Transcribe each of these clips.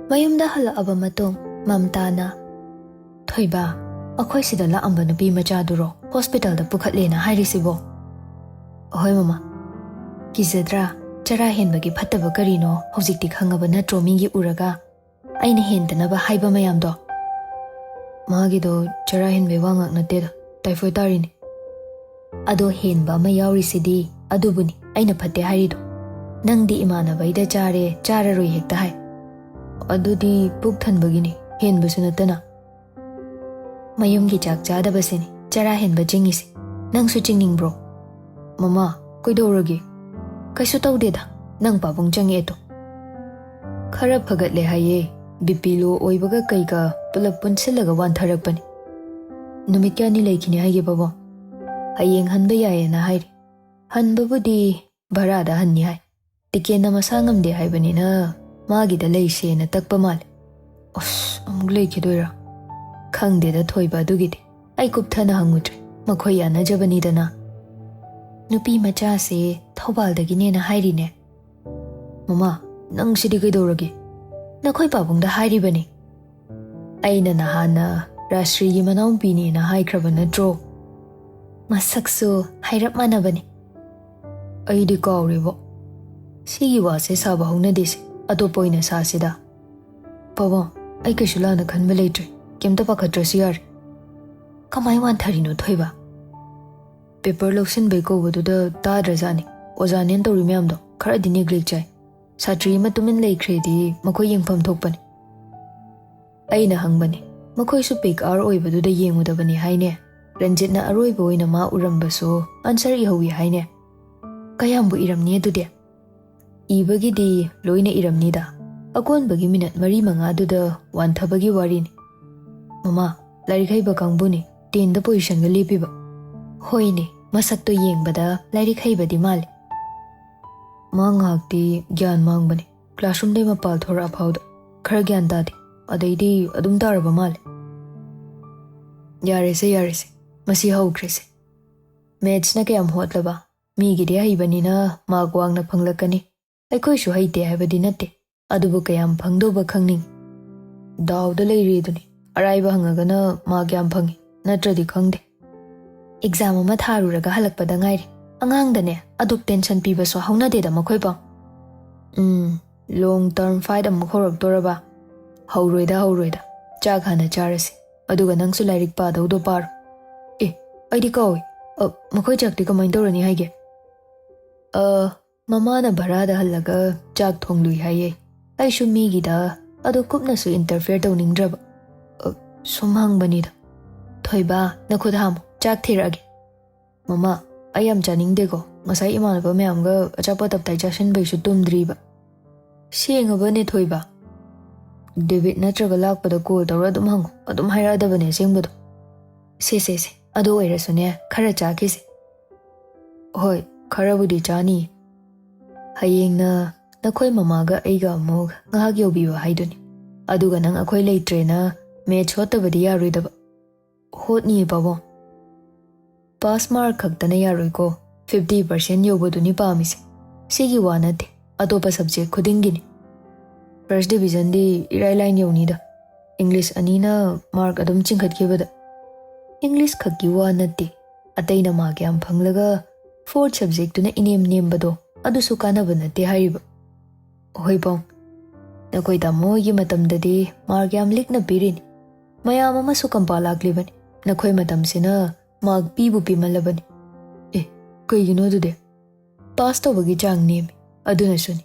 ꯃꯌꯨꯝꯗ ꯍꯜꯂꯛꯑꯕ ꯃꯇꯨꯡ ꯃꯝꯇꯥꯅ ꯊꯣꯏꯕ ꯑꯩꯈꯣꯏ ꯁꯤꯗ ꯂꯥꯛꯑꯝꯕ ꯅꯨꯄꯤ ꯃꯆꯥꯗꯨꯔꯣ ꯍꯣꯁꯄꯤꯇꯥꯜꯗ ꯄꯨꯈꯠꯂꯦꯅ ꯍꯥꯏꯔꯤꯁꯤꯕꯣ? ꯑꯍꯣꯏ ꯃꯃꯥ, ꯀꯤꯖꯗ꯭ꯔꯥ? ꯆꯔꯥ ꯍꯦꯟꯕꯒꯤ ꯐꯠꯇꯕ ꯀꯔꯤꯅꯣ ꯍꯧꯖꯤꯛꯇꯤ ꯈꯪꯉꯕ ꯅꯠꯇ꯭ꯔꯣ ꯃꯤꯒꯤ ꯎꯔꯒ ꯑꯩꯅ ꯍꯦꯟꯗꯅꯕ ꯍꯥꯏꯕ ꯃꯌꯥꯝꯗꯣ? ꯃꯥꯒꯤꯗꯣ ꯆꯔꯥ ꯍꯦꯟꯕꯩ ꯋꯥ ꯉꯥꯛ ꯅꯠꯇꯦꯗ, ꯇꯥꯏꯐꯣꯏꯗ ꯇꯥꯔꯤꯅꯤ꯫ ꯑꯗꯣ ꯍꯦꯟꯕ ꯑꯃ ꯌꯥꯎꯔꯤꯁꯤꯗꯤ ꯑꯗꯨꯕꯨꯅꯤ ꯑꯩꯅ ꯐꯠꯇꯦ ꯍꯥꯏꯔꯤꯗꯣ꯫ ꯅꯪꯗꯤ ꯏꯃꯥꯟꯅꯕꯩꯗ ꯆꯥꯔꯦ ꯆꯥꯔꯔꯣꯏ ꯍꯦꯛꯇ ꯍꯥꯏ꯫ ꯑꯗꯨꯗꯤ ꯄꯨꯛ ꯊꯟꯕꯒꯤꯅꯤ, ꯍꯦꯟꯕꯁꯨ ꯅꯠꯇꯅ꯫ ꯃꯌꯨꯝꯒꯤ ꯆꯥꯛ ꯆꯥꯗꯕꯁꯤꯅꯤ ꯆꯔꯥ ꯍꯦꯟꯕ ꯆꯤꯡꯉꯤꯁꯤ꯫ ꯅꯪꯁꯨ ꯆꯤꯡꯅꯤꯡꯕ꯭ꯔꯣ? ꯃꯃꯥ, ꯀꯩꯗꯧꯔꯒꯦ? ꯀꯩꯁꯨ ꯇꯧꯗꯦꯗ, ꯅꯪ ꯄꯥꯕꯨꯡ ꯆꯪꯉꯛꯑꯦꯗꯣ ꯈꯔ ꯐꯒꯠꯂꯦ ꯍꯥꯏꯌꯦ꯫ BP ꯂꯣ ꯑꯣꯏꯕꯒ ꯀꯩꯒ ꯄꯨꯂꯞ ꯄꯨꯟꯁꯤꯜꯂꯒ ꯋꯥꯟꯊꯔꯛꯄꯅꯤ꯫ ꯅꯨꯃꯤꯠ ꯀꯌꯥꯅꯤ ꯂꯩꯈꯤꯅꯤ ꯍꯥꯏꯒꯦ ꯄꯥꯕꯨꯡ? ꯍꯌꯦꯡ ꯍꯟꯕ ꯌꯥꯏꯌꯦꯅ ꯍꯥꯏꯔꯤ꯫ ꯍꯟꯕꯕꯨꯗꯤ ꯚꯔꯥꯗ ꯍꯟꯅꯤ ꯍꯥꯏ꯫ ꯇꯤꯀꯦꯠꯅ ꯃꯁꯥ ꯉꯝꯗꯦ ꯍꯥꯏꯕꯅꯤꯅ ꯃꯥꯒꯤꯗ ꯂꯩꯁꯦꯅ ꯇꯛꯄ ꯃꯥꯜꯂꯦ꯫ ꯑꯁ, ꯑꯃꯨꯛ ꯂꯩꯈꯤꯗꯣꯏꯔꯥ? ꯈꯪꯗꯦꯗ ꯊꯣꯏꯕ ꯑꯗꯨꯒꯤꯗꯤ ꯑꯩ ꯀꯨꯞꯊꯅ ꯍꯪꯉꯨꯗ꯭ꯔꯦ, ꯃꯈꯣꯏ ꯌꯥꯅꯖꯕꯅꯤꯗꯅ꯫ ꯅꯨꯄꯤ ꯃꯆꯥꯁꯦ ꯊꯧꯕꯥꯜꯗꯒꯤꯅꯦꯅ ꯍꯥꯏꯔꯤꯅꯦ꯫ ꯃꯃꯥ, ꯅꯪ ꯁꯤꯗꯤ ꯀꯩꯗꯧꯔꯒꯦ? ꯅꯈꯣꯏ ꯄꯥꯕꯨꯡꯗ ꯍꯥꯏꯔꯤꯕꯅꯤ꯫ ꯑꯩꯅ ꯅꯍꯥꯟꯅ ꯔꯥꯁꯇ꯭ꯔꯤꯒꯤ ꯃꯅꯥꯎꯄꯤꯅꯦꯅ ꯍꯥꯏꯈ꯭ꯔꯕ ꯅꯠꯇ꯭ꯔꯣ? ꯃꯁꯛꯁꯨ ꯍꯥꯏꯔꯞ ꯃꯥꯟꯅꯕꯅꯤ꯫ ꯑꯩꯗꯤ ꯀꯥꯎꯔꯦꯕꯣ꯫ ꯁꯤꯒꯤ ꯋꯥꯁꯦ ꯁꯥꯕ ꯍꯧꯅꯗꯦꯁꯦ, ꯑꯇꯣꯞꯄ ꯑꯣꯏꯅ ꯁꯥꯁꯤꯗ꯫ ꯄꯥꯕꯨꯡ, ꯑꯩ ꯀꯩꯁꯨ ꯂꯥꯟꯅ ꯈꯟꯕ ꯂꯩꯇ꯭ꯔꯦ, ꯀꯩꯝꯇ ꯄꯥꯈꯠꯇ꯭ꯔꯁꯨ ꯌꯥꯔꯦ꯫ ꯀꯃꯥꯏ ꯋꯥꯟꯊꯔꯤꯅꯣ ꯊꯣꯏꯕ? ꯄꯦꯄꯔ ꯂꯧꯁꯤꯟꯕꯩ ꯀꯧꯕꯗꯨꯗ ꯇꯥꯗ꯭ꯔꯖꯥꯠꯅꯤ꯫ ꯑꯣꯖꯥꯅꯦꯅ ꯇꯧꯔꯤ ꯃꯌꯥꯝꯗꯣ ꯈꯔꯗꯤ ꯅꯦꯒ꯭ꯂꯦꯛ ꯆꯥꯏ꯫ ꯁꯥꯇ꯭ꯔꯤ ꯑꯃ ꯇꯨꯃꯤꯟ ꯂꯩꯈ꯭ꯔꯦꯗꯤ ꯃꯈꯣꯏ ꯌꯦꯡꯐꯝ ꯊꯣꯛꯄꯅꯤ꯫ ꯑꯩꯅ ꯍꯪꯕꯅꯤ, ꯃꯈꯣꯏꯁꯨ ꯄꯤꯛ ꯑꯥꯋꯔ ꯑꯣꯏꯕꯗꯨꯗ ꯌꯦꯡꯉꯨꯗꯕꯅꯤ ꯍꯥꯏꯅꯦ꯫ ꯔꯟꯖꯤꯠꯅ ꯑꯔꯣꯏꯕ ꯑꯣꯏꯅ ꯃꯥ ꯎꯔꯝꯕꯁꯨ ꯑꯟꯁꯔ ꯏꯍꯧꯏ ꯍꯥꯏꯅꯦ꯫ ꯀꯌꯥꯝꯕꯨ ꯏꯔꯝꯅꯤ ꯑꯗꯨꯗꯤ? ꯏꯕꯒꯤꯗꯤ ꯂꯣꯏꯅ ꯏꯔꯝꯅꯤꯗ, ꯑꯀꯣꯟꯕꯒꯤ ꯃꯤꯅꯠ 4-5ꯗꯨꯗ ꯋꯥꯟꯊꯕꯒꯤ ꯋꯥꯔꯤꯅꯤ꯫ ꯃꯃꯥ, ꯂꯥꯏꯔꯤꯛ ꯍꯩꯕ ꯀꯥꯡꯕꯨꯅꯤ 10ꯗ ꯄꯣꯖꯤꯁꯟꯒ ꯂꯦꯞꯄꯤꯕ꯫ ꯍꯣꯏꯅꯦ, ꯃꯁꯛꯇꯣ ꯌꯦꯡꯕꯗ ꯂꯥꯏꯔꯤꯛ ꯍꯩꯕꯗꯤ ꯃꯥꯜꯂꯤ꯫ ꯃꯥ ꯉꯥꯏꯍꯥꯛꯇꯤ ꯒ꯭ꯌꯥꯟ ꯃꯥꯡꯕꯅꯤ, ꯀ꯭ꯂꯥꯁꯔꯨꯝꯗꯩ ꯃꯄꯥꯜ ꯊꯣꯔꯛꯑ ꯐꯥꯎꯗ ꯈꯔ ꯒ꯭ꯌꯥꯟ ꯇꯥꯗꯦ, ꯑꯗꯩꯗꯤ ꯑꯗꯨꯝ ꯇꯥꯔꯕ ꯃꯥꯜꯂꯦ꯫ ꯌꯥꯔꯦꯁꯦ ꯌꯥꯔꯦꯁꯦ, ꯃꯁꯤ ꯍꯧꯈ꯭ꯔꯦꯁꯦ꯫ ꯃꯦꯠꯁꯅ ꯀꯌꯥꯝ ꯍꯣꯠꯂꯕ? ꯃꯤꯒꯤꯗꯤ ꯍꯩꯕꯅꯤꯅ ꯃꯥꯔꯛ ꯋꯥꯡꯅ ꯐꯪꯂꯛꯀꯅꯤ, ꯑꯩꯈꯣꯏꯁꯨ ꯍꯩꯇꯦ ꯍꯥꯏꯕꯗꯤ ꯅꯠꯇꯦ, ꯑꯗꯨꯕꯨ ꯀꯌꯥꯝ ꯐꯪꯗꯧꯕ ꯈꯪꯅꯤꯡꯉꯤ꯫ ꯗꯥꯎꯗ ꯂꯩꯔꯦꯗꯨꯅꯤ, ꯑꯔꯥꯏꯕ ꯍꯪꯉꯒꯅ ꯃꯥꯔꯛ ꯌꯥꯝ ꯐꯪꯉꯤ, ꯅꯠꯇ꯭ꯔꯗꯤ ꯈꯪꯗꯦ꯫ ꯑꯦꯛꯖꯥꯝ ꯑꯃ ꯊꯥꯔꯨꯔꯒ ꯍꯜꯂꯛꯄꯗ ꯉꯥꯏꯔꯤ, ꯑꯉꯥꯡꯗꯅꯦ ꯑꯗꯨꯛ ꯇꯦꯟꯁꯟ ꯄꯤꯕꯁꯨ ꯍꯧꯅꯗꯦꯗ ꯃꯈꯣꯏ ꯄꯥꯎ꯫ ꯂꯣꯡ ꯇꯔꯝ ꯐꯥꯏꯠ ꯑꯃꯨꯛ ꯍꯧꯔꯛꯇꯣꯔꯕ? ꯍꯧꯔꯣꯏꯗ, ꯆꯥꯛ ꯍꯥꯟꯅ ꯆꯥꯔꯁꯤ, ꯑꯗꯨꯒ ꯅꯪꯁꯨ ꯂꯥꯏꯔꯤꯛ ꯄꯥꯗꯧꯗꯣ ꯄꯥꯔꯣ꯫ ꯑꯩꯗꯤ ꯀꯥꯎꯏ, ꯃꯈꯣꯏ ꯆꯥꯛꯇꯤ ꯀꯃꯥꯏꯅ ꯇꯧꯔꯅꯤ ꯍꯥꯏꯒꯦ? ꯃꯃꯥꯅ ꯚꯔꯥꯗ ꯍꯜꯂꯒ ꯆꯥꯛ ꯊꯣꯡꯂꯨꯏ ꯍꯥꯏꯌꯦ꯫ ꯑꯩꯁꯨ ꯃꯤꯒꯤꯗ ꯑꯗꯨ ꯀꯨꯞꯅꯁꯨ ꯏꯟꯇꯔꯐꯤꯌꯔ ꯇꯧꯅꯤꯡꯗ꯭ꯔꯕ꯫ ꯁꯨꯝ ꯍꯪꯕꯅꯤꯗ꯫ ꯊꯣꯏꯕ, ꯅꯈꯨꯠ ꯍꯥꯝꯃꯨ, ꯆꯥꯛ ꯊꯤꯔꯛꯑꯒꯦ꯫ ꯃꯃꯥ, ꯑꯩ ꯌꯥꯝ ꯆꯥꯅꯤꯡꯗꯦꯀꯣ, ꯉꯁꯥꯏ ꯏꯃꯥꯟꯅꯕ ꯃꯌꯥꯝꯒ ꯑꯆꯥꯄꯣꯠ ꯇꯞꯇꯥꯏ ꯆꯥꯁꯤꯟꯕꯩꯁꯨ ꯇꯨꯝꯗ꯭ꯔꯤꯕ꯫ ꯁꯦꯡꯉꯕꯅꯦ ꯊꯣꯏꯕ? ꯗꯦꯕꯤꯠ ꯅꯠꯇ꯭ꯔꯒ ꯂꯥꯛꯄꯗ ꯀꯣꯜ ꯇꯧꯔ ꯑꯗꯨꯝ ꯍꯪꯉꯨ, ꯑꯗꯨꯝ ꯍꯥꯏꯔꯛꯑꯗꯕꯅꯦ ꯑꯁꯦꯡꯕꯗꯣ꯫ ꯁꯦ, ꯑꯗꯨ ꯑꯣꯏꯔꯁꯨꯅꯦ ꯈꯔ ꯆꯥꯈꯤꯁꯦ꯫ ꯍꯣꯏ, ꯈꯔꯕꯨꯗꯤ ꯆꯥꯅꯤꯌꯦ꯫ ꯍꯌꯦꯡꯅ ꯅꯈꯣꯏ ꯃꯃꯥꯒ ꯑꯩꯒ ꯑꯃꯨꯛ ꯉꯥꯏꯍꯥꯛ ꯌꯧꯕꯤꯌꯨ ꯍꯥꯏꯗꯨꯅꯤ, ꯑꯗꯨꯒ ꯅꯪ ꯑꯩꯈꯣꯏ ꯂꯩꯇ꯭ꯔꯦꯅ ꯃꯦꯠꯁ ꯍꯣꯠꯇꯕꯗꯤ ꯌꯥꯔꯣꯏꯗꯕ꯫ ꯍꯣꯠꯅꯤꯌꯦ ꯄꯥꯕꯨꯡ꯫ ꯄꯥꯁ ꯃꯥꯔꯛ ꯈꯛꯇꯅ ꯌꯥꯔꯣꯏꯀꯣ, 50% ꯌꯧꯕꯗꯨꯅꯤ ꯄꯥꯝꯃꯤꯁꯦ꯫ ꯁꯤꯒꯤ ꯋꯥ ꯅꯠꯇꯦ, ꯑꯇꯣꯞꯄ ꯁꯕꯖꯦꯛ ꯈꯨꯗꯤꯡꯒꯤꯅꯤ꯫ ꯐꯥꯔꯁ ꯗꯤꯕꯤꯖꯟꯗꯤ ꯏꯔꯥꯏ ꯂꯥꯏꯅ ꯌꯧꯅꯤꯗ, ꯏꯪꯂꯤꯁ 2ꯅ ꯃꯥꯔꯛ ꯑꯗꯨꯝ ꯆꯤꯡꯈꯠꯈꯤꯕꯗ꯫ ꯏꯪꯂꯤꯁ ꯈꯛꯀꯤ ꯋꯥ ꯅꯠꯇꯦ, ꯑꯇꯩꯅ ꯃꯥꯔꯛ ꯌꯥꯝ ꯐꯪꯂꯒ ꯐꯣꯔꯠ ꯁꯕꯖꯦꯛꯇꯨꯅ ꯏꯅꯦꯝ ꯅꯦꯝꯕꯗꯣ ꯑꯗꯨꯁꯨ ꯀꯥꯟꯅꯕ ꯅꯠꯇꯦ ꯍꯥꯏꯔꯤꯕ꯫ ꯍꯣꯏ ꯄꯥꯎ, ꯅꯈꯣꯏ ꯇꯥꯃꯣꯒꯤ ꯃꯇꯝꯗꯗꯤ ꯃꯥꯔꯛ ꯌꯥꯝ ꯂꯤꯛꯅ ꯄꯤꯔꯤꯅꯤ, ꯃꯌꯥꯝ ꯑꯃꯁꯨ ꯀꯝꯄꯥ ꯂꯥꯛꯂꯤꯕꯅꯤ꯫ ꯅꯈꯣꯏ ꯃꯇꯝꯁꯤꯅ ꯃꯥꯔꯛ ꯄꯤꯕꯨ ꯄꯤꯃꯜꯂꯕꯅꯤ꯫ ꯀꯩꯒꯤꯅꯣ ꯑꯗꯨꯗꯤ? ꯄꯥꯁ ꯇꯧꯕꯒꯤ ꯆꯥꯡ ꯅꯦꯝꯃꯤ, ꯑꯗꯨꯅꯁꯨꯅꯤ꯫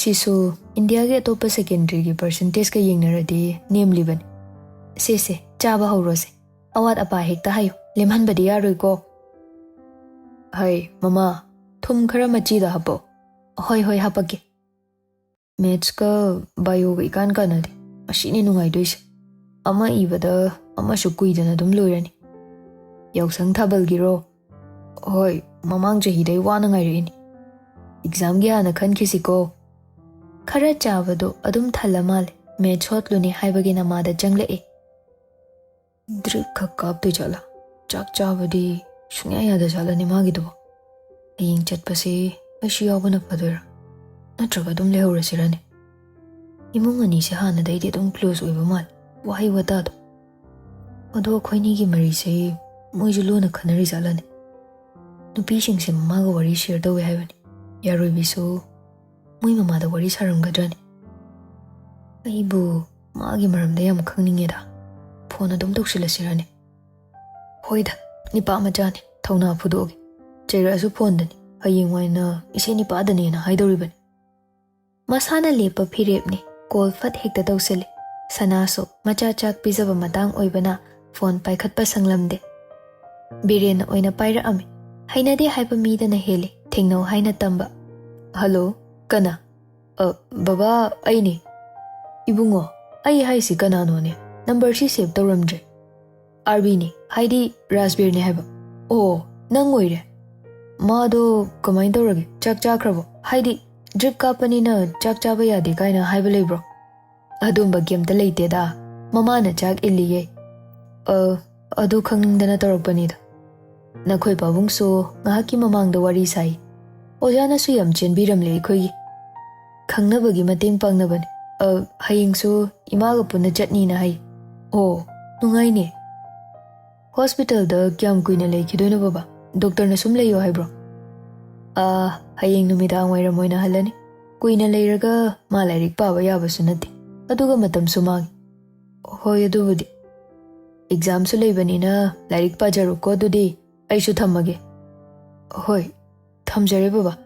ꯁꯤꯁꯨ ꯏꯟꯗꯤꯌꯥꯒꯤ ꯑꯇꯣꯞꯄ ꯁꯦꯀꯦꯟꯗꯔꯤꯒꯤ ꯄꯔꯁꯦꯟꯇꯦꯖꯀ ꯌꯦꯡꯅꯔꯗꯤ ꯅꯦꯝꯂꯤꯕꯅꯤ꯫ ꯁꯦ, ꯆꯥꯕ ꯍꯧꯔꯣꯁꯦ, ꯑꯋꯥꯠ ꯑꯄꯥ ꯍꯦꯛꯇ ꯍꯥꯏꯌꯨ, ꯂꯦꯝꯍꯟꯕꯗꯤ ꯌꯥꯔꯣꯏꯀꯣ꯫ ꯍꯥꯏ ꯃꯃꯥ, ꯊꯨꯝ ꯈꯔ ꯃꯆꯤꯗ ꯍꯥꯞꯄꯣ꯫ ꯍꯣꯏ ꯍꯥꯞꯄꯛꯀꯦ꯫ ꯃꯦꯠꯁꯀ ꯕꯥꯏꯑꯣꯒ ꯏꯀꯥꯟ ꯀꯥꯟꯅꯗꯦ, ꯑꯁꯤꯅꯤ ꯅꯨꯡꯉꯥꯏꯗꯣꯏꯁꯦ꯫ ꯑꯃ ꯏꯕꯗ ꯑꯃꯁꯨ ꯀꯨꯏꯗꯅ ꯑꯗꯨꯝ ꯂꯣꯏꯔꯅꯤ꯫ ꯌꯥꯎꯁꯪ ꯊꯥꯕꯜꯒꯤꯔꯣ? ꯍꯣꯏ, ꯃꯃꯥꯡ ꯆꯍꯤꯗꯩ ꯋꯥꯅ ꯉꯥꯏꯔꯛꯏꯅꯤ꯫ ꯑꯦꯛꯖꯥꯝꯒꯤ ꯍꯥꯟꯅ ꯈꯟꯈꯤꯁꯤꯀꯣ꯫ ꯈꯔ ꯆꯥꯕꯗꯣ ꯑꯗꯨꯝ ꯊꯜꯂ ꯃꯥꯜꯂꯦ, ꯃꯦꯠꯁ ꯍꯣꯠꯂꯨꯅꯤ ꯍꯥꯏꯕꯒꯤ ꯅꯃꯥꯗ ꯆꯪꯂꯛꯑꯦ꯫ ꯗ꯭ꯔꯤꯞ ꯈꯛ ꯀꯥꯞꯇꯣꯏ ꯖꯥꯠꯂꯥ? ꯆꯥꯛ ꯆꯥꯕꯗꯤ ꯁꯨꯡꯌꯥ ꯌꯥꯗ ꯖꯥꯠꯂꯅꯤ ꯃꯥꯒꯤꯗꯨꯕꯣ? ꯍꯌꯦꯡ ꯆꯠꯄꯁꯤ ꯑꯩꯁꯨ ꯌꯥꯎꯕꯅ ꯐꯗꯣꯏꯔꯥ, ꯅꯠꯇ꯭ꯔꯒ ꯑꯗꯨꯝ ꯂꯩꯍꯧꯔꯁꯤꯔꯅꯤ? Imung anise hanadaydi adum close oiba mal wahay watado. Ado akoinigi marise moisu lona khanari zalani. Nupisingse mamaga wari share dawe haibani. Yaroibi so moi mamada wari saramgadrani. Aibu maagi maramda yam khangningeda. Phone adum toksillasirani. Hoida nipa majani thauna phudogi. Chairasu phone dani hayeng waina ise nipa dani na haidoribani. Masana lepa phirepni call fat hekta tawsili. Sanaso macha chak pizaba matang oibana phone paikhatpa sanglamde. Birena oina paira ami. Hainade haipa midana heli thengnau haina tamba. Hello, kana? Baba aini. Ibungo, ai haisi kana none. Number si save tawramdre. RB ni, haidi Raspberry ni haiba. Oh, nang oire. Maado kamain tawrage, chak chakrabo. Haidi drip kapani na chak chaba yade kaina haiba lebro. Adumba gyamta leite da. Mama na chak illiye. Adu khangdana tawrakpanida. Nakhoi pabung so ngahaki mamangda wari sai. Ojana su yam chenbiramle khoi. Khangnabagi mateng pangnabani. Hayeng so imaga punna chatni na hai. Oh, nungai ne. Hospital da kyam kuina leikhidoina baba. Doctor na sum leyo haibro. Hayeng numidang wairam oina halani. Kuina leiraga ma lairik paba yabasu nati. Aduga matam sumagi. Hoi adubudi. Exam su leibanina lairik pajaru ko dudi. Aishu thammage. Hoi, thamjare baba.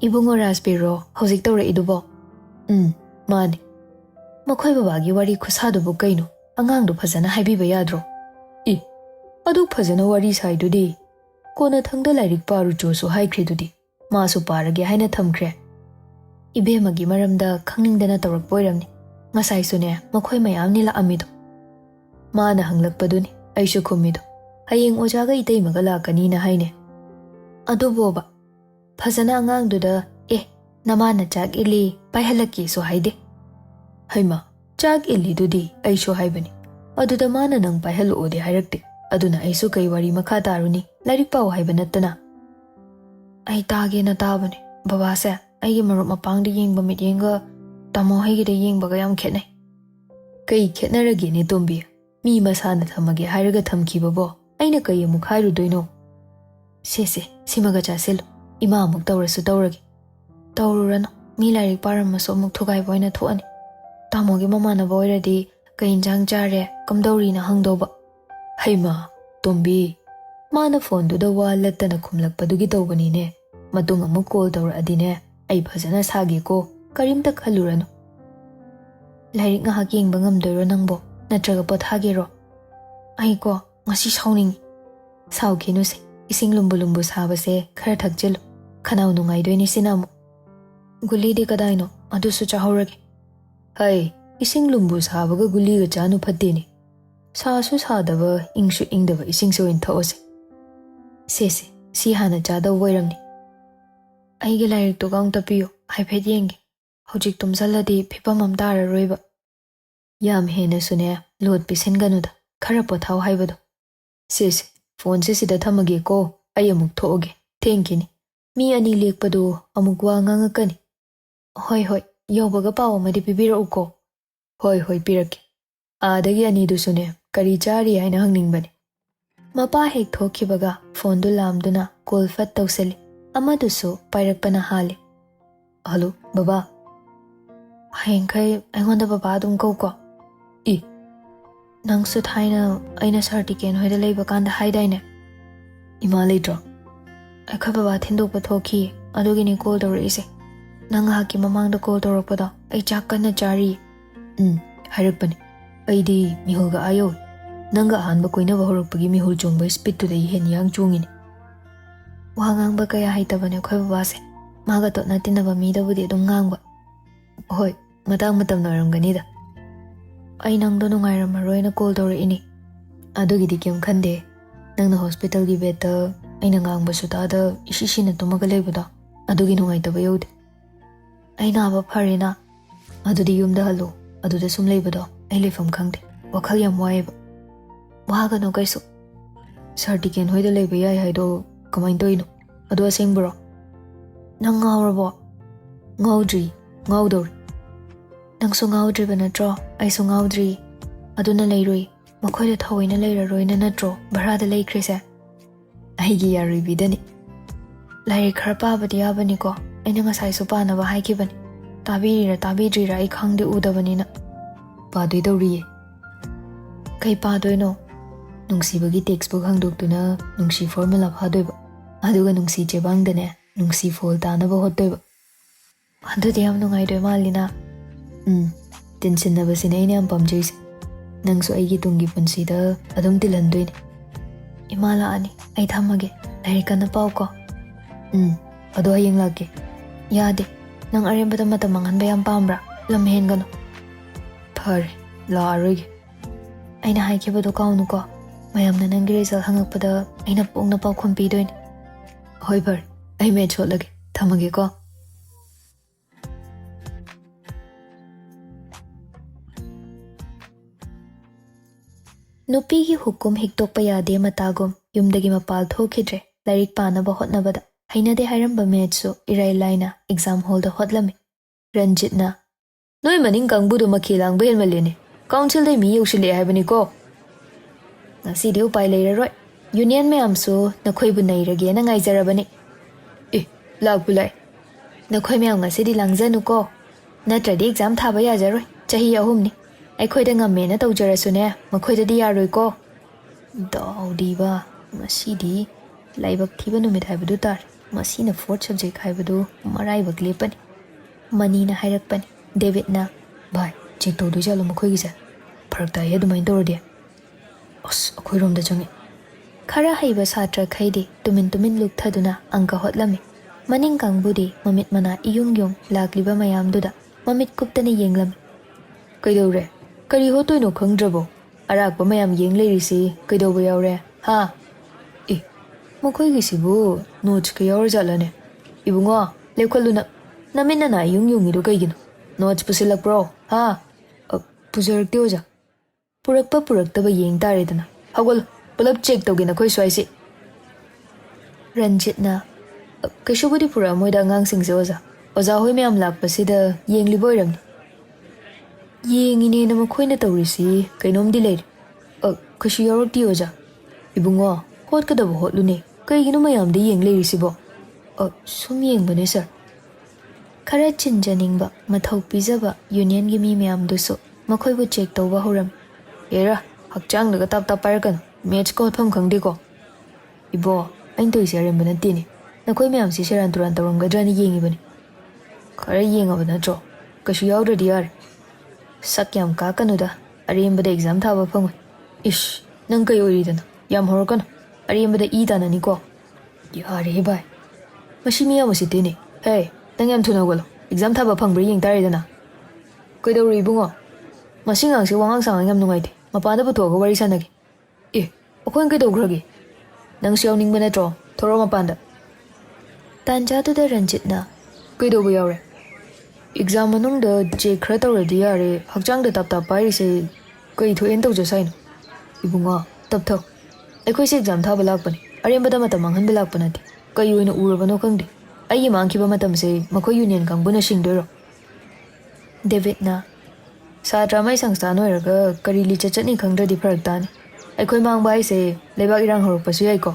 Ibungo Raspberry hauzik tawra idubo. Mani. Makhoi babagi wari khusadubu kaino. Angangdu phajana haibiba yadro. Adu phajana wari saidudi. Kona thangda lairik paru chosu haikhridudi. Masu parage haina thamkhre. Ibemagi maramda khangningdana tawrak poiramni. Ngasai sune makhoi mayamni la amido. Mana hanglakpaduni aishu khumido. Hayeng ojaga itaimaga lakani na haine. Adu boba. Phajana angangduda namana chak ili paihalaki so haide. Haima, chak ili dudi aishu haibani. Aduda mana nang paihalu ode hairakte. Aduna aisu kai wari makha taruni lairik pau haiba nattana. Ai tage na tabani. Baba se aigi marup mapangda yengba mityenga tamo haigida yengbaga yam khetnai. Kai khetnarage ne tombi. Mi masana thamage hairaga thamkiba bo. Aina kai amuk hairudoino. Se simaga chaselu. Ima amuk tawrasu tawrage. Tawrurano mi lairik paramaso amuk thugai boina thoani. Tamogi mamana boiradi kai injang chare kamdawri na hangdoba. Haima, tombi. Mana phone duda wa lattana khumlakpadugi tawbani ne. Matung amuk call tawra adine. Ai phajana sage ko karimta khalurano. Lairik ngahak yengba ngamdoiro nangbo natraga pothagero. Ai ko ngasi sauning. Saukhinu se ising lumbu sabase khara thakjelu. Khanau nungaidoini sinamu. Guli di kadaino adusu chahaurage. Hai, ising lumbu sabaga guli ga chanu phatteni. Sasu sadaba ingshu ingdaba ising so in thaose. Se si hana chada wairamni. Aige lairik to gang tapiyo haiphet yenge. Hojik tumsaladi phipam am tararoiba. Yam hena sune load pisenganuda khara pothau haibado. Se phone se sida thamage ko ai amuk thoge. Thankini. Mi ani lekpadu amuk wa ngangakani. Hoi yobaga paw amadi pibira uko. Hoi pirake. Adagi ani dusune kari chari haina hangningbani. Mapa hek thokibaga phone du lamduna call fat tawsali. Amadusu pairakpana hali. Hello, baba. Hainkai aingonda baba dum ko. Nang su thaina aina sartiken hoida leiba kanda haidaine. Ima leitro. Aikha baba thindokpa thoki adugini call tawraise. Nang haki mamangda call tawrakpada ai chak kana chari. Hairakpani. Aidi mihulga ayo. Nanga ahanba koinaba horakpagi mihul chongba speed to the hen yang chungini. Wangang kaya haitabane khoi babase. Maga totna tinaba midabudi adum ngangba. Hoi, matang matam noramganida. Ai nangdo nungairammaroina call tawraini. Adugidi kyam khande. Nangna hospital gi bed aina ngangba sutada isisina tumaga leibada. Adugi nungaitaba yaude. Ai naba pharena. Adudi yumda halu. Aduda sum leibado. Ai lefam khangde. Wakhal yam waiba. Waga no kaisu. Sartiken hoida leiba yai haido kamain toino. Adu asengbro. Nang ngawrabo. Ngawdri. Ngawdori. ꯅꯪꯁꯨ ꯉꯥꯎꯗ꯭ꯔꯤꯕ ꯅꯠꯇ꯭ꯔꯣ ꯑꯩꯁꯨ ꯉꯥꯎꯗ꯭ꯔꯤ ꯑꯗꯨꯅ ꯂꯩꯔꯨꯏ ꯃꯈꯣꯏꯗ ꯊꯑꯣꯏꯅ ꯂꯩꯔꯔꯣꯏꯅ ꯅꯠꯇ꯭ꯔꯣ ꯚꯔꯥꯗ ꯂꯩꯈ꯭ꯔꯤꯁꯦ ꯑꯩꯒꯤ ꯌꯥꯔꯣꯏꯕꯤꯗꯅꯤ ꯂꯥꯏꯔꯤꯛ ꯈꯔ ꯄꯥꯕꯗꯤ ꯌꯥꯕꯅꯤꯀꯣ ꯑꯩꯅ ꯉꯁꯥꯏꯁꯨ ꯄꯥꯅꯕ ꯍꯥꯏꯈꯤꯕꯅꯤ ꯇꯥꯕꯤꯔꯤꯔ ꯇꯥꯕꯤꯗ꯭ꯔꯤꯔ ꯑꯩ ꯈꯪꯗꯦ ꯎꯗꯕꯅꯤꯅ ꯄꯥꯗꯣꯏꯗꯧꯔꯤꯌꯦ ꯀꯩ ꯄꯥꯗꯣꯏꯅꯣ ꯅꯨꯡꯁꯤꯕꯒꯤ ꯇꯦꯛꯁꯕꯨꯛ ꯍꯥꯡꯗꯣꯛꯇꯨꯅ ꯅꯨꯡꯁꯤ ꯐꯣꯔꯃꯨꯂꯥ ꯐꯥꯗꯣꯏꯕ ꯑꯗꯨꯒ ꯅꯨꯡꯁꯤ ꯆꯦꯕꯥꯡꯗꯅꯦ ꯅꯨꯡꯁꯤ ꯐꯣꯜ ꯇꯥꯅꯕ ꯍꯣꯠꯇꯣꯏꯕ ꯑꯗꯨꯗꯤ ꯌꯥꯝ ꯅꯨꯡꯉꯥꯏꯗꯣꯏ ꯃꯥꯜꯂꯤꯅ ꯇꯤꯟꯁꯤꯟꯅꯕꯁꯤꯅꯦ ꯑꯩꯅ ꯌꯥꯝ ꯄꯥꯝꯖꯩꯁꯦ ꯅꯪꯁꯨ ꯑꯩꯒꯤ ꯇꯨꯡꯒꯤ ꯄꯨꯟꯁꯤꯗ ꯑꯗꯨꯝ ꯇꯤꯜꯍꯟꯗꯣꯏꯅꯦ ꯏꯃꯥ ꯂꯥꯛꯑꯅꯤ ꯑꯩ ꯊꯝꯃꯒꯦ ꯂꯥꯏꯔꯤꯛ ꯀꯟꯅ ꯄꯥꯎꯀꯣ ꯑꯗꯣ ꯍꯌꯦꯡ ꯂꯥꯛꯀꯦ ꯌꯥꯗꯦ ꯅꯪ ꯑꯔꯦꯝꯕꯗ ꯃꯇꯝ ꯃꯥꯡꯍꯟꯕ ꯌꯥꯝ ꯄꯥꯝꯕ꯭ꯔꯥ ꯂꯝ ꯍꯦꯟꯒꯅꯨ ꯐꯔꯦ ꯂꯥꯛꯑꯔꯣꯏꯒꯦ ꯑꯩꯅ ꯍꯥꯏꯈꯤꯕꯗꯣ ꯀꯥꯎꯅꯨꯀꯣ ꯃꯌꯥꯝꯅ ꯅꯪꯒꯤ ꯔꯤꯖꯜ ꯍꯪꯉꯛꯄꯗ ꯑꯩꯅ ꯄꯣꯡꯅ ꯄꯥꯎꯈꯨꯝ ꯄꯤꯗꯣꯏꯅꯦ ꯍꯣꯏ ꯐꯔꯦ ꯑꯩ ꯃꯦꯠꯁ ꯍꯣꯠꯂꯒꯦ ꯊꯝꯃꯒꯦꯀꯣ ꯅꯨꯄꯤꯒꯤ ꯍꯨꯀꯨꯝ ꯍꯤꯛꯇꯣꯛꯄ ꯌꯥꯗꯦ ꯃꯇꯥꯒꯨꯝ ꯌꯨꯝꯗꯒꯤ ꯃꯄꯥꯜ ꯊꯣꯛꯈꯤꯗ꯭ꯔꯦ ꯂꯥꯏꯔꯤꯛ ꯄꯥꯅꯕ ꯍꯣꯠꯅꯕꯗ ꯍꯩꯅꯗꯦ ꯍꯥꯏꯔꯝꯕ ꯃꯦꯠꯁꯁꯨ ꯏꯔꯥꯏ ꯂꯥꯏꯅ ꯑꯦꯛꯖꯥꯝ ꯍꯣꯜꯗ ꯍꯣꯠꯂꯝꯃꯤ ꯔꯟꯖꯤꯠꯅ ꯅꯣꯏ ꯃꯅꯤꯡ ꯀꯥꯡꯕꯨꯗꯣ ꯃꯈꯤ ꯂꯥꯡꯕ ꯍꯦꯟꯃꯜꯂꯦꯅꯦ ꯀꯥꯎꯟꯁꯤꯜꯗꯩ ꯃꯤ ꯌꯧꯁꯤꯜꯂꯛꯑꯦ ꯍꯥꯏꯕꯅꯤꯀꯣ ꯉꯁꯤꯗꯤ ꯎꯄꯥꯏ ꯂꯩꯔꯔꯣꯏ ꯌꯨꯅꯤꯌꯟ ꯃꯌꯥꯝꯁꯨ ꯅꯈꯣꯏꯕꯨ ꯅꯩꯔꯒꯦꯅ ꯉꯥꯏꯖꯔꯕꯅꯤ ꯂꯥꯛꯄꯨ ꯂꯥꯛꯑꯦ ꯅꯈꯣꯏ ꯃꯌꯥꯝ ꯉꯁꯤꯗꯤ ꯂꯥꯡꯖꯅꯨꯀꯣ ꯅꯠꯇ꯭ꯔꯗꯤ ꯑꯦꯛꯖꯥꯝ ꯊꯥꯕ ꯌꯥꯖꯔꯣꯏ ꯆꯍꯤ 3ꯅꯤ ꯑꯩꯈꯣꯏꯗ ꯉꯝꯃꯦꯅ ꯇꯧꯖꯔꯁꯨꯅꯦ ꯃꯈꯣꯏꯗꯗꯤ ꯌꯥꯔꯣꯏꯀꯣ ꯗꯥꯎꯗꯤꯕ ꯉꯁꯤꯗꯤ ꯂꯥꯏꯕꯛ ꯊꯤꯕ ꯅꯨꯃꯤꯠ ꯍꯥꯏꯕꯗꯨ ꯇꯥꯔꯦ ꯃꯁꯤꯅ 4th ꯁꯕꯖꯦꯛ ꯍꯥꯏꯕꯗꯨ ꯃꯔꯥꯏꯕꯛ ꯂꯦꯞꯄꯅꯤ ꯃꯅꯤꯅ ꯍꯥꯏꯔꯛꯄꯅꯤ ꯗꯦꯕꯤꯠꯅ ꯚꯥꯏ ꯆꯦꯛ ꯇꯧꯗꯣꯏ ꯆꯠꯂꯣ ꯃꯈꯣꯏꯒꯤꯁꯦ ꯐꯔꯛ ꯇꯥꯏꯌꯦ ꯑꯗꯨꯃꯥꯏꯅ ꯇꯧꯔꯗꯤ ꯑꯁ ꯑꯩꯈꯣꯏꯔꯣꯝꯗ ꯆꯪꯉꯦ ꯈꯔ ꯍꯩꯕ ꯁꯥꯇ꯭ꯔꯈꯩꯗꯤ ꯇꯨꯃꯤꯟ ꯇꯨꯃꯤꯟ ꯂꯨꯞꯊꯗꯨꯅ ꯑꯪꯀ ꯍꯣꯠꯂꯝꯃꯤ ꯃꯅꯤꯡ ꯀꯥꯡꯕꯨꯗꯤ ꯃꯃꯤꯠ ꯃꯅꯥ ꯏꯌꯨꯡ ꯌꯨꯡ ꯂꯥꯛꯂꯤꯕ ꯃꯌꯥꯝꯗꯨꯗ ꯃꯃꯤꯠ ꯀꯨꯞꯇꯅ ꯌꯦꯡꯂꯝꯃꯤ ꯀꯩꯗꯧꯔꯦ ꯀꯔꯤ ꯍꯣꯠꯇꯣꯏꯅꯣ ꯈꯪꯗ꯭ꯔꯕꯣ ꯑꯔꯥꯛꯄ ꯃꯌꯥꯝ ꯌꯦꯡ ꯂꯩꯔꯤꯁꯤ ꯀꯩꯗꯧꯕ ꯌꯥꯎꯔꯦ ꯍꯥ ꯃꯈꯣꯏꯒꯤꯁꯤꯕꯨ ꯅꯣꯠꯁꯀ ꯌꯥꯎꯔꯖꯥꯠꯂꯅꯦ ꯏꯕꯨꯡꯉꯣ ꯂꯦꯞꯈꯠꯂꯨꯅ ꯅꯃꯤꯠ ꯅꯅꯥ ꯏꯌꯨꯡ ꯌꯨꯡꯉꯤꯗꯣ ꯀꯩꯒꯤꯅꯣ ꯅꯣꯠꯁ ꯄꯨꯁꯤꯜꯂꯛꯄ꯭ꯔꯣ ꯍꯥ ꯄꯨꯖꯔꯛꯇꯦ ꯑꯣꯖꯥ ꯄꯨꯔꯛꯄ ꯄꯨꯔꯛꯇꯕ ꯌꯦꯡ ꯇꯥꯔꯦꯗꯅ ꯍꯧꯒꯠꯂꯨ ꯄꯨꯂꯞ ꯆꯦꯛ ꯇꯧꯒꯦ ꯅꯈꯣꯏ ꯁ꯭ꯋꯥꯏꯁꯤ ꯔꯟꯖꯤꯠꯅ ꯀꯩꯁꯨꯕꯨꯗꯤ ꯄꯨꯔꯛꯑꯃꯣꯏꯗ ꯑꯉꯥꯡꯁꯤꯡꯁꯦ ꯑꯣꯖꯥ ꯍꯣꯏ ꯃꯌꯥꯝ ꯂꯥꯛꯄꯁꯤꯗ ꯌꯦꯡꯂꯤꯕ ꯑꯣꯏꯔꯝꯅꯤ ꯌꯦꯡꯉꯤꯅꯦꯅ ꯃꯈꯣꯏꯅ ꯇꯧꯔꯤꯁꯤ ꯀꯩꯅꯣꯝꯗꯤ ꯂꯩꯔꯦ ꯀꯩꯁꯨ ꯌꯥꯎꯔꯛꯇꯦ ꯑꯣꯖꯥ ꯏꯕꯨꯡꯉꯣ ꯍꯣꯠꯀꯗꯕ ꯍꯣꯠꯂꯨꯅꯦ ꯀꯩꯒꯤꯅꯣ ꯃꯌꯥꯝꯗ ꯌꯦꯡ ꯂꯩꯔꯤꯁꯤꯕꯣ ꯁꯨꯝ ꯌꯦꯡꯕꯅꯦ ꯁꯥꯔ ꯈꯔ ꯆꯤꯟꯖꯅꯤꯡꯕ ꯃꯊꯧ ꯄꯤꯖꯕ ꯌꯨꯅꯤꯌꯟꯒꯤ ꯃꯤ ꯃꯌꯥꯝꯗꯨꯁꯨ ꯃꯈꯣꯏꯕꯨ ꯆꯦꯛ ꯇꯧꯕ ꯍꯧꯔꯝꯃꯤ ꯑꯦꯔꯥ ꯍꯛꯆꯥꯡꯗꯒ ꯇꯥꯞ ꯇꯥꯞ ꯄꯥꯏꯔꯛꯀꯅꯨ ꯃꯦꯠꯁꯀ ꯍꯣꯠꯐꯝ ꯈꯪꯗꯦꯀꯣ ꯏꯕꯣ ꯑꯩꯅ ꯇꯧꯔꯤꯁꯦ ꯑꯔꯦꯝꯕ ꯅꯠꯇꯦꯅꯦ ꯅꯈꯣꯏ ꯃꯌꯥꯝꯁꯤ ꯁꯦꯔꯥꯟ ꯇꯨꯔꯥꯟ ꯇꯧꯔꯝꯒꯗ꯭ꯔꯅ ꯌꯦꯡꯉꯤꯕꯅꯤ ꯈꯔ ꯌꯦꯡꯉꯕ ꯅꯠꯇ꯭ꯔꯣ ꯀꯩꯁꯨ ꯌꯥꯎꯗ꯭ꯔꯗꯤ ꯌꯥꯔꯦ ꯁꯛ ꯌꯥꯝ ꯀꯥꯛꯀꯅꯨꯗ ꯑꯔꯦꯝꯕꯗ ꯑꯦꯛꯖꯥꯝ ꯊꯥꯕ ꯐꯪꯉꯣꯏ ꯏꯁ ꯅꯪ ꯀꯩ ꯑꯣꯏꯔꯤꯗꯅ ꯌꯥꯝ ꯍꯧꯔꯛꯀꯅꯨ ꯑꯔꯦꯝꯕꯗ ꯏ ꯇꯥꯅꯅꯤꯀꯣ ꯌꯥꯔꯦꯍꯦ ꯚꯥꯏ ꯃꯁꯤ ꯃꯤ ꯌꯥꯝ ꯎꯁꯤꯠꯇꯦꯅꯦ ꯍꯦ ꯅꯪ ꯌꯥꯝ ꯊꯨꯅ ꯍꯧꯒꯠꯂꯣ ꯑꯦꯛꯖꯥꯝ ꯊꯥꯕ ꯐꯪꯕ꯭ꯔꯥ ꯌꯦꯡ ꯇꯥꯔꯦꯗꯅ ꯀꯩꯗꯧꯔꯤ ꯏꯕꯨꯡꯉꯣ ꯃꯁꯤ ꯉꯥꯡꯁꯤ ꯋꯥꯉꯥꯡ ꯁꯉꯥꯡ ꯌꯥꯝ ꯅꯨꯡꯉꯥꯏꯇꯦ ꯃꯄꯥꯟꯗ ꯄꯨꯊꯣꯛꯑꯒ ꯋꯥꯔꯤ ꯁꯥꯟꯅꯒꯦ ꯑꯩꯈꯣꯏꯅ ꯀꯩꯗꯧꯈ꯭ꯔꯒꯦ ꯅꯪꯁꯨ ꯌꯥꯎꯅꯤꯡꯕ ꯅꯠꯇ꯭ꯔꯣ ꯊꯣꯔꯛꯑꯣ ꯃꯄꯥꯟꯗ ꯇꯥꯟꯖꯥꯗꯨꯗ ꯔꯟꯖꯤꯠꯅ ꯀꯩꯗꯧꯕ ꯌꯥꯎꯔꯦ ꯑꯦꯛꯖꯥꯝ ꯃꯅꯨꯡꯗ ꯆꯦꯛ ꯈꯔ ꯇꯧꯔꯗꯤ ꯌꯥꯔꯦ ꯍꯛꯆꯥꯡꯗ ꯇꯥꯞ ꯇꯥꯞ ꯄꯥꯏꯔꯤꯁꯦ ꯀꯩ ꯊꯣꯛꯑꯦꯅ ꯇꯧꯖ ꯁꯥꯏꯅꯣ ꯏꯕꯨꯡꯉꯣ ꯇꯞꯊꯧ ꯑꯩꯈꯣꯏꯁꯦ ꯑꯦꯛꯖꯥꯝ ꯊꯥꯕ ꯂꯥꯛꯄꯅꯦ ꯑꯔꯦꯝꯕꯗ ꯃꯇꯝ ꯃꯥꯡꯍꯟꯕ ꯂꯥꯛꯄ ꯅꯠꯇꯦ ꯀꯩ ꯑꯣꯏꯅ ꯎꯔꯕꯅꯣ ꯈꯪꯗꯦ ꯑꯩꯒꯤ ꯃꯥꯡꯈꯤꯕ ꯃꯇꯝꯁꯦ ꯃꯈꯣꯏ ꯌꯨꯅꯤꯌꯟ ꯀꯥꯡꯕꯨꯅ ꯁꯤꯡꯗꯣꯏꯔꯣ ꯗꯦꯕꯤꯠꯅ ꯁꯥꯇ꯭ꯔ ꯑꯃꯒꯤ ꯁꯪꯁꯊꯥꯟ ꯑꯣꯏꯔꯒ ꯀꯔꯤ ꯂꯤꯆꯠ ꯆꯠꯅꯤ ꯈꯪꯗ꯭ꯔꯗꯤ ꯐꯔꯛ ꯇꯥꯅꯤ ꯑꯩꯈꯣꯏ ꯃꯥꯡꯕ ꯍꯥꯏꯁꯦ ꯂꯩꯕꯥꯛ ꯏꯔꯥꯡ ꯍꯧꯔꯛꯄꯁꯨ ꯌꯥꯏꯀꯣ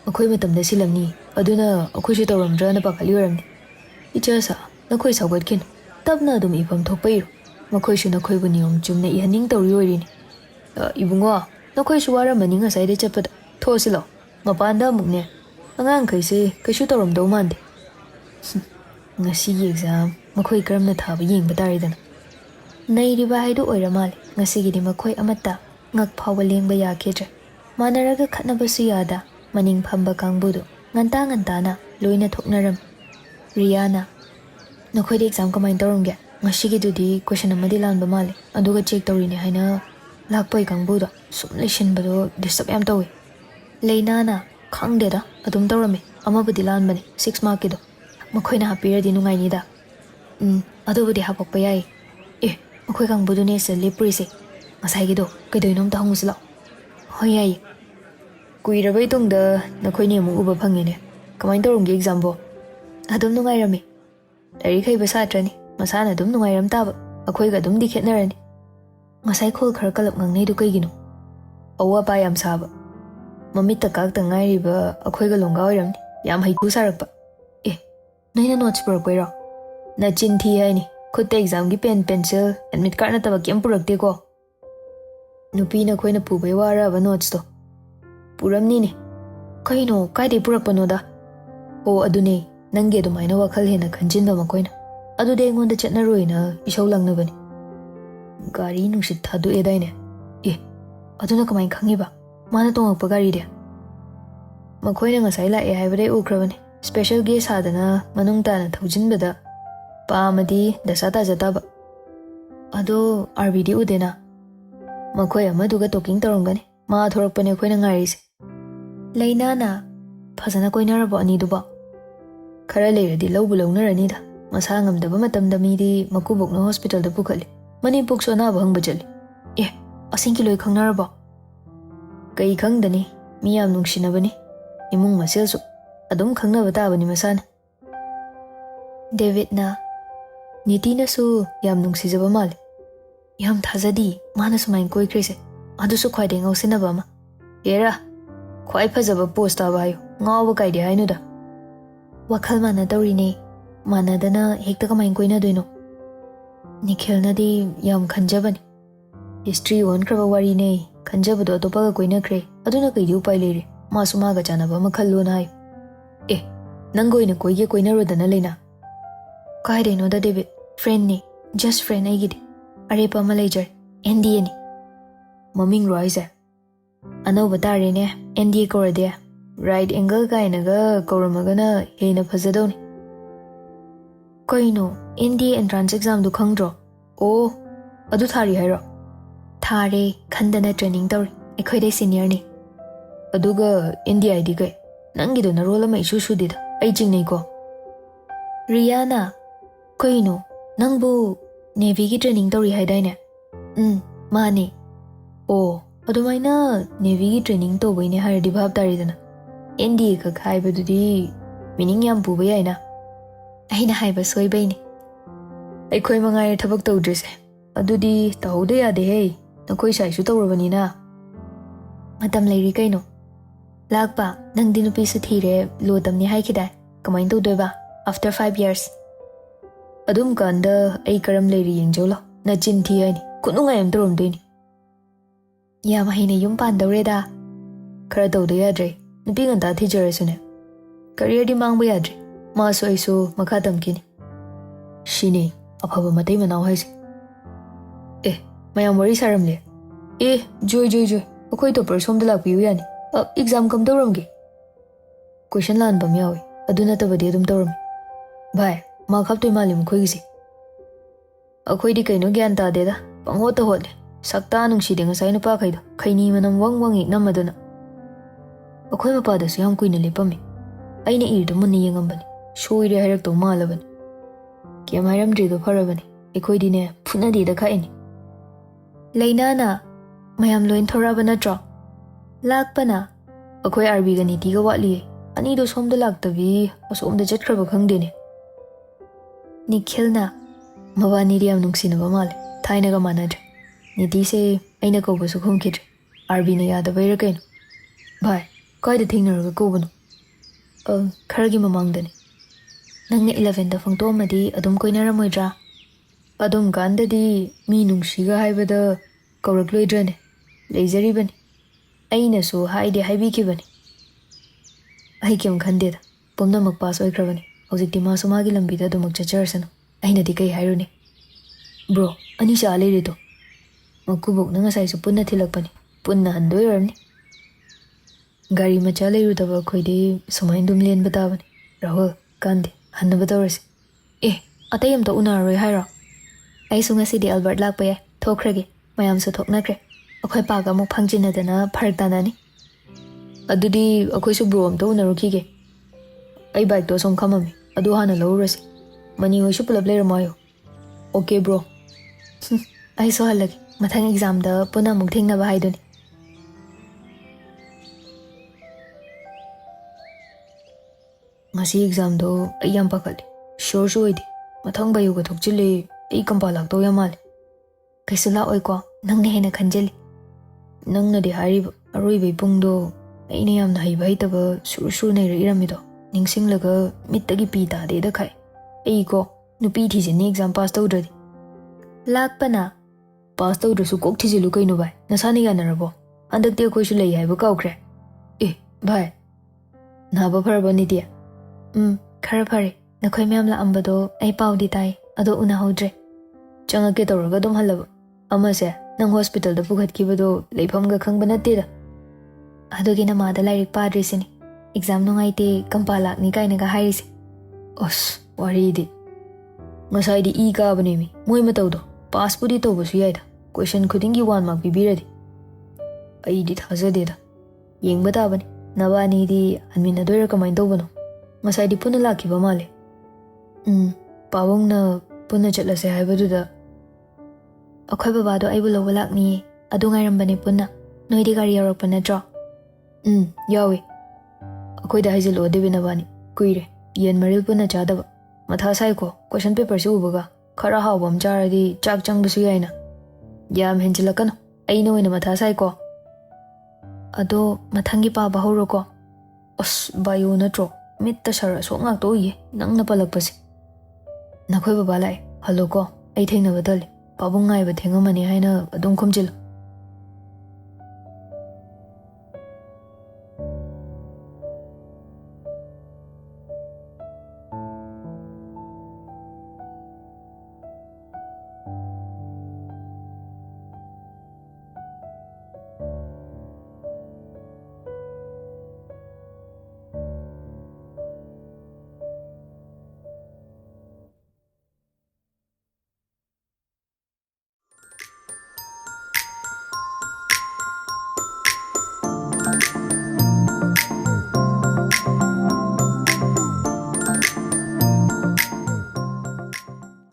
ꯑꯩꯈꯣꯏ ꯃꯇꯝꯗ ꯁꯤꯜꯂꯝꯅꯤ ꯑꯗꯨꯅ ꯑꯩꯈꯣꯏꯁꯨ ꯇꯧꯔꯝꯗ꯭ꯔꯅ ꯄꯥꯈꯠꯂꯤ ꯑꯣꯏꯔꯝꯅꯤ ꯏꯆꯥꯁꯥ ꯅꯈꯣꯏ ꯁꯥꯎꯒꯠꯈꯤꯅꯨ ꯇꯞꯅ ꯑꯗꯨꯝ ꯏꯐꯝ ꯊꯣꯛꯄ ꯏꯔꯣ ꯃꯈꯣꯏꯁꯨ ꯅꯈꯣꯏꯕꯨ ꯅꯤꯌꯣꯝ ꯆꯨꯝꯅ ꯏꯍꯟꯅꯤꯡ ꯇꯧꯔꯤ ꯑꯣꯏꯔꯤꯅꯤ ꯏꯕꯨꯡꯉꯣ ꯅꯈꯣꯏꯁꯨ ꯋꯥꯔꯝꯃꯅꯤ ꯉꯁꯥꯏꯗꯩ ꯆꯠꯄꯗ ꯊꯣꯛꯑꯁꯤ ꯂꯥꯛꯑꯣ ꯃꯄꯥꯟꯗ ꯑꯃꯨꯛꯅꯦ ꯑꯉꯥꯡꯈꯩꯁꯦ ꯀꯩꯁꯨ ꯇꯧꯔꯝꯗꯧ ꯃꯥꯟꯗꯦ ꯉꯁꯤꯒꯤ ꯑꯦꯛꯖꯥꯝ ꯃꯈꯣꯏ ꯀꯔꯝꯅ ꯊꯥꯕ ꯌꯦꯡꯕ ꯇꯥꯔꯦꯗꯅ ꯅꯩꯔꯤꯕ ꯍꯥꯏꯗꯨ ꯑꯣꯏꯔ ꯃꯥꯜꯂꯦ ꯉꯁꯤꯒꯤꯗꯤ ꯃꯈꯣꯏ ꯑꯃꯠꯇ ꯉꯛ ꯐꯥꯎꯕ ꯂꯦꯡꯕ ꯌꯥꯈꯤꯗ꯭ꯔꯦ ꯃꯥꯟꯅꯔꯒ ꯈꯠꯅꯕꯁꯨ ꯌꯥꯗ ꯃꯅꯤꯡ ꯐꯝꯕ ꯀꯥꯡꯕꯨꯗꯨ ꯉꯟꯇꯥꯅ ꯂꯣꯏꯅ ꯊꯣꯛꯅꯔꯝꯃꯤ ꯔꯤꯌꯥꯅ ꯅꯈꯣꯏꯗꯤ ꯑꯦꯛꯖꯥꯝ ꯀꯃꯥꯏꯅ ꯇꯧꯔꯝꯒꯦ ꯉꯁꯤꯒꯤꯗꯨꯗꯤ ꯀꯣꯏꯁꯟ ꯑꯃꯗꯤ ꯂꯥꯟꯕ ꯃꯥꯜꯂꯦ ꯑꯗꯨꯒ ꯆꯦꯛ ꯇꯧꯔꯤꯅꯦ ꯍꯥꯏꯅ ꯂꯥꯛꯄꯩ ꯀꯥꯡꯕꯨꯗꯣ ꯁꯨꯝ ꯂꯩꯁꯤꯟꯕꯗꯣ ꯗꯤꯁꯇꯔꯕ ꯌꯥꯝ ꯇꯧꯋꯤ ꯂꯩꯅꯥꯅ ꯈꯪꯗꯦꯗ ꯑꯗꯨꯝ ꯇꯧꯔꯝꯃꯤ ꯑꯃꯕꯨꯗꯤ ꯂꯥꯟꯕꯅꯤ 6 ꯃꯥꯔꯛꯀꯤꯗꯣ ꯃꯈꯣꯏꯅ ꯍꯥꯞꯄꯤꯔꯗꯤ ꯅꯨꯡꯉꯥꯏꯅꯤꯗ ꯑꯗꯨꯕꯨꯗꯤ ꯍꯥꯄꯛꯄ ꯌꯥꯏ ꯃꯈꯣꯏ ꯀꯥꯡꯕꯨꯗꯨꯅꯦ ꯁꯤꯗ ꯂꯦꯞꯄꯨꯔꯤꯁꯦ ꯉꯁꯥꯏꯒꯤꯗꯣ ꯀꯩꯗꯧꯅꯣ ꯑꯝꯇ ꯍꯪꯉꯨꯁꯤ ꯂꯥꯛꯑꯣ ꯍꯣꯏ ꯌꯥꯏꯌꯦ ꯀꯨꯏꯔꯕꯩ ꯇꯨꯡꯗ ꯅꯈꯣꯏꯅꯤ ꯑꯃꯨꯛ ꯎꯕ ꯐꯪꯉꯤꯅꯦ ꯀꯃꯥꯏꯅ ꯇꯧꯔꯝꯒꯦ ꯑꯦꯛꯖꯥꯝꯕꯣ ꯑꯗꯨꯝ ꯅꯨꯡꯉꯥꯏꯔꯝꯃꯤ ꯂꯥꯏꯔꯤꯛ ꯍꯩꯕ ꯁꯥꯇ꯭ꯔꯅꯤ masana dum nungairam taba akhoi ga dum di khetnarani ngasai khol khar kalap ngangnei du kaigino awa pa yam saba mamit ta kak ta ngai riba akhoi ga longa oiramni yam haitu sarakpa e naina notes por koiro na chin thi hai ni khute exam gi pen pencil admit card na taba kem purakte ko nupi na khoina pubai wara ba notes to puramni ni kaino kai de purakpano da o adune nange du maina wakhal hena khanjin ba makoina adu de ngonda chetna roina isau langna bani gari nusit thadu edaine e aduna kamai khangi ba mana tongak pa gari de makoina ngasai la e haibare ukhrabani special guest hadana manung ta na thaujin bada pa amadi dasata jata ba ado RBD udena makoi amaduga talking tarongani ma thorakpane khoina ngarise leina na phajana koinarabo ani duba khara leiradi lawbu lawnarani da masa ngamdaba matamda midi makubokna hospital da pukhali mani puk sona ba hangba chali e asingki loi khangnarabo kai khangdani miyam nungsinabani imung maselsu adum khangnaba tabani masana David na niti na su yam nungsijaba mali yam thajadi mana sumain koi krise adusu khwaide ngausinaba ma era khwai phajaba post ta bayo ngawa kaide hainu da wakhal mana dawrine manadana hekta kamain koina doino nikhilna di yam khanjabani history on kraba wari ne khanjabado topa ga koina kre aduna kai upai lere masuma ga janaba makhallo na e nangoina koige koina rodana leina kai de no da David friend ne just friend ai gidi are pa ma lejar NDA ni maming roise ano batare ne NDA korade right angle kaina ga koramagana hena phajadoni koino NDA entrance exam du khangdro o adu thari hairo thare khandana training tor ekhoi dai senior ni aduga NDA ID kai nangi do na role ma isu su dida ai jing nei ko Riana koino nangbu Navy ki training tori haidai ne mane o adumaina Navy ki training to boine hardi bhab tari dana NDA ka khaiba dudi meaning yam pu bai na aina haiba soi bai ne ai khoi mangai thabak tawdrise adudi tawde ya de hey nakoi sai su tawrabani na matam leiri kaino lakpa nang dinu pi su thire lodam ni hai khidai kamain to doiba after 5 years adum kanda ai karam leiri yengjola na chin thi ai ni kununga em torom de ni ya mahine yum pan dawre da khara tawde ya dre nupi ganta thi jare sune career di mangba ya dre ma so ai so makha tamkini shine aphaba matai manau haise e mayam wari saram le e joy akoi to per som da lak piu yani exam kam torom ge question lan bam yawi aduna tabadi adum torom bhai ma khap toy malim khoi gisi akhoi di kaino gyan ta de da pangho ta hot sakta nung si de ngasai na pa khai da khaini manam wang ik nam aduna akhoi ma pa da su yam kuina lepami aina ir da mun yengam bani shoire hairak to malabani kyam hairam dri do farabani akhoi di ne phuna di da khaini leina na mayam loin thora bana tro lakpana akhoi RB ga niti ga watli ani do som da lak tabi asom da jet khra ba khang de ne Nikhilna mawani riyam nungsina ba male thaina ga manadre niti se aina ko basu khom khidre RB na yada baira kaino bhai kai da thingnar ga ko bano kharagi mamang dani nangna 11 da phangto madi adum koina ramoidra adum ganda di mi nungsi ga haibada kaurak loidrane leizari bani aina so haide haibi ki bani ai kem khande da pomna mak pass oikrabani hojik di ma sumagi lambi da dumak chacharsano aina di kai hairuni bro ani sha le re to makubok na ngasai su punna thilakpani punna handoi rani gari macha le ru daba khoi de sumain dum len batabani rahul kandi hanna batawrasi e atayam to unar roi haira ai su ngasi di Albert lak pa thokrage mayam su thoknakre akhoi pa ga muk phangjina dana pharak tanani adudi akhoi su bro am to unaruki ge ai bike to som khamami adu hana lawrasi mani hoi su pulap leiramayo okay bro ai so halagi mathang exam da puna muk thingna ba haiduni ngasi exam do ayam pakali sure oide Mathang bayu ga thokchili ei kampa lakto ya mal. Kaisu la oi ko nang ne hena khanjeli. Nang na de hari yaroibi pungdo ai ne yam na hai bai taba sur nei ri ramido. Ningsing laga mittagi pi ta de da khai. Ei ko nupi thi je ni exam pass tawdradi. Lakpana pass tawdrasu kok thi jilu kainu bai. Nasani ga narabo. Andak te khoi su lei hai ba kaukre. Bhai naba pharba ni dia. Khara phare nakhoi myam la ambado ai pau di tai ado una hodre. Changa ke tawraga dum halaba. Ama se nang hospital da pukhat ki bado leifam ga khang bana te da. Ado gi na ma da lairik padri sini. Exam no ngai te kampala ni kai na ga hairi se. Os wari di. Ngasai di I ka bani mi. Moi ma tawdo. Pass pudi tawba su yai da. Question khuding gi 1 mark bibiradi. Ai di thaza de da. Yeng bata bani. Nabani di anmina doira kamain tawbano. Ngasai di puna laki ba male. Pawong na puna chatla se hai badu da. Akhoi baba do ai bulawa lakni adu ngai rambani puna. Noi di gari yarak pana dra. Yawi. Akhoi da haizil ode binabani. Kuire. Yen maril puna chadaba. Matha sai ko question paper si ubaga. Khara haw bam jara di chak chang basu yaina. Yam henchila kano. Ai no ina matha sai ko. Ado mathangi pa bahuro ko. Os bayo na tro. Mitta sara so ngak to ye. Nang napalak pasi. Nakhoi baba lai. Halo ko. Ai thengna badali. Pabung ngai ba thengamani haina adum khomjil.